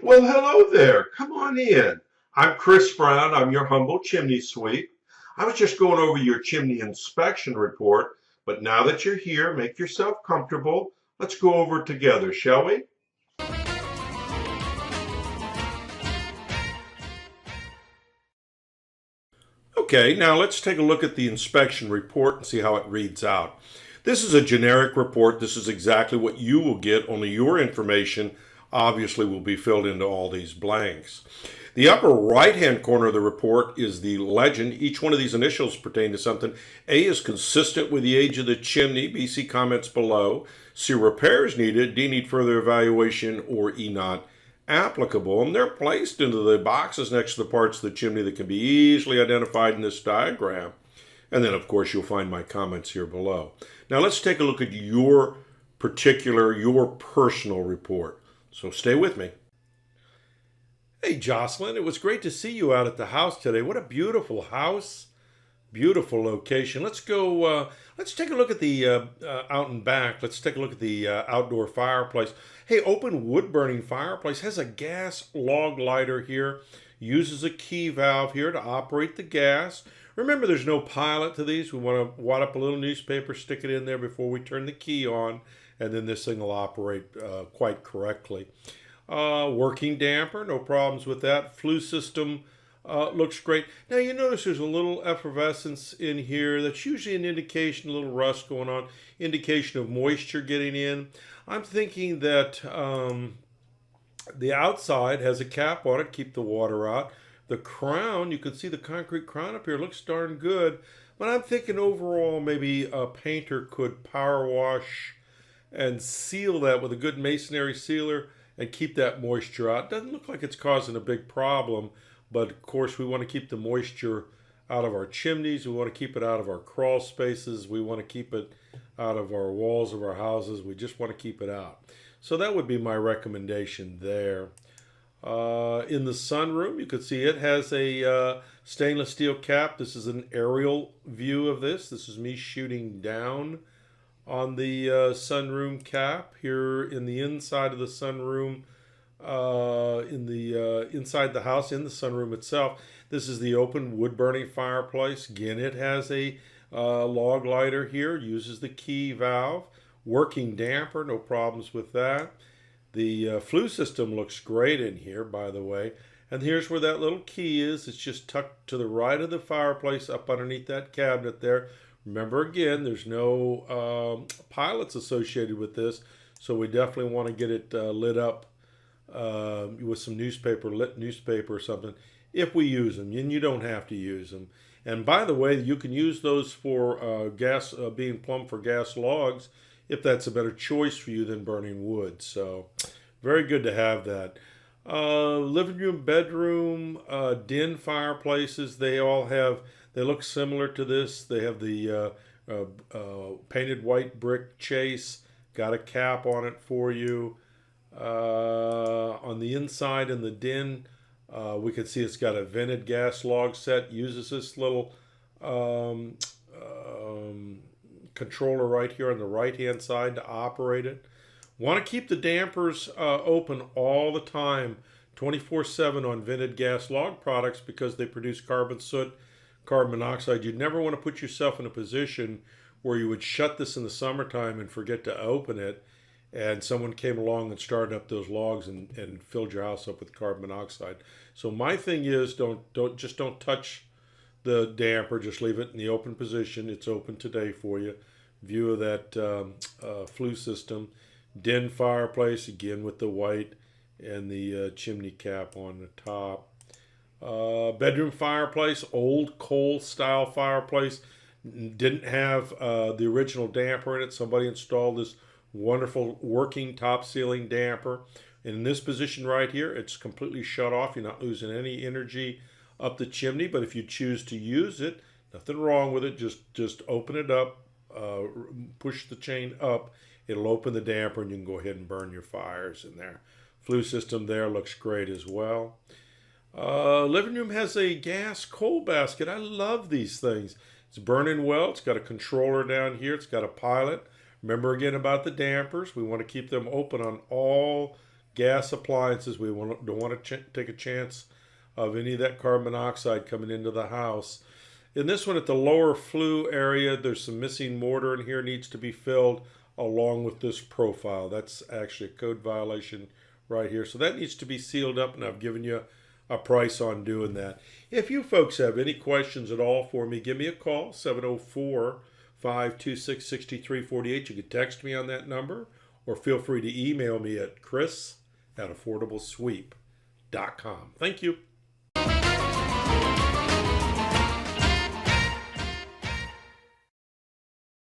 Well, hello there. Come on in. I'm Chris Brown. I'm your humble chimney sweep. I was just going over your chimney inspection report, but now that you're here, make yourself comfortable. Let's go over it together, shall we? Okay, now let's take a look at the inspection report and see how it reads out. This is a generic report. This is exactly what you will get, only your information obviously will be filled into all these blanks. The upper right hand corner of the report is the legend. Each one of these initials pertain to something. A is consistent with the age of the chimney. B, see comments below. C, repairs needed. D, need further evaluation. Or E, not applicable. And they're placed into the boxes next to the parts of the chimney that can be easily identified in this diagram. And then, of course, you'll find my comments here below. Now, let's take a look at your personal report. So stay with me. Hey, Jocelyn, it was great to see you out at the house today. What a beautiful house. Beautiful location. Let's go, let's take a look at the out and back. Let's take a look at the outdoor fireplace. Hey, open wood burning fireplace has a gas log lighter here. Uses a key valve here to operate the gas. Remember, there's no pilot to these. We want to wad up a little newspaper, stick it in there before we turn the key on, and then this thing will operate quite correctly. Working damper, no problems with that. Flue system looks great. Now you notice there's a little effervescence in here. That's usually an indication, a little rust going on, indication of moisture getting in. I'm thinking that the outside has a cap on it, keep the water out. The crown, you can see the concrete crown up here, looks darn good. But I'm thinking overall maybe a painter could power wash and seal that with a good masonry sealer and keep that moisture out. Doesn't look like it's causing a big problem, but of course we want to keep the moisture out of our chimneys. We want to keep it out of our crawl spaces. We want to keep it out of our walls of our houses. We just want to keep it out. So that would be my recommendation there. In the sunroom, you can see it has a stainless steel cap. This is an aerial view of this. This is me shooting down on the sunroom cap here in the inside of the sunroom, inside the house, in the sunroom itself. This is the open wood burning fireplace. Again, it has a log lighter here, uses the key valve. Working damper, no problems with that. The flue system looks great in here, by the way. And here's where that little key is. It's just tucked to the right of the fireplace, up underneath that cabinet there. Remember, again, there's no pilots associated with this, so we definitely want to get it lit up with some lit newspaper or something, if we use them. And you don't have to use them. And by the way, you can use those for gas, being plumbed for gas logs, if that's a better choice for you than burning wood. So very good to have that. Living room, bedroom, den fireplaces, they look similar to this. They have the painted white brick chase, got a cap on it for you. On the inside in the den, we can see it's got a vented gas log set, uses this little controller right here on the right hand side to operate it. Want to keep the dampers open all the time, 24/7 on vented gas log products, because they produce carbon soot, carbon monoxide. You'd never want to put yourself in a position where you would shut this in the summertime and forget to open it, and someone came along and started up those logs and filled your house up with carbon monoxide. So my thing is, don't touch the damper. Just leave it in the open position. It's open today for you. View of that flue system. Den fireplace, again with the white and the chimney cap on the top. Bedroom fireplace, old coal style fireplace. Didn't have the original damper in it. Somebody installed this wonderful working top ceiling damper. And in this position right here, it's completely shut off. You're not losing any energy up the chimney, but if you choose to use it, nothing wrong with it. Just open it up, push the chain up. It'll open the damper and you can go ahead and burn your fires in there. Flue system there looks great as well. Living room has a gas coal basket. I love these things. It's burning well. It's got a controller down here. It's got a pilot. Remember again about the dampers. We want to keep them open on all gas appliances. We don't want to take a chance of any of that carbon monoxide coming into the house. In this one, at the lower flue area, there's some missing mortar in here, needs to be filled along with this profile. That's actually a code violation right here. So that needs to be sealed up, and I've given you a price on doing that. If you folks have any questions at all for me, give me a call, 704-526-6348. You can text me on that number, or feel free to email me at chris@affordablesweep.com. Thank you.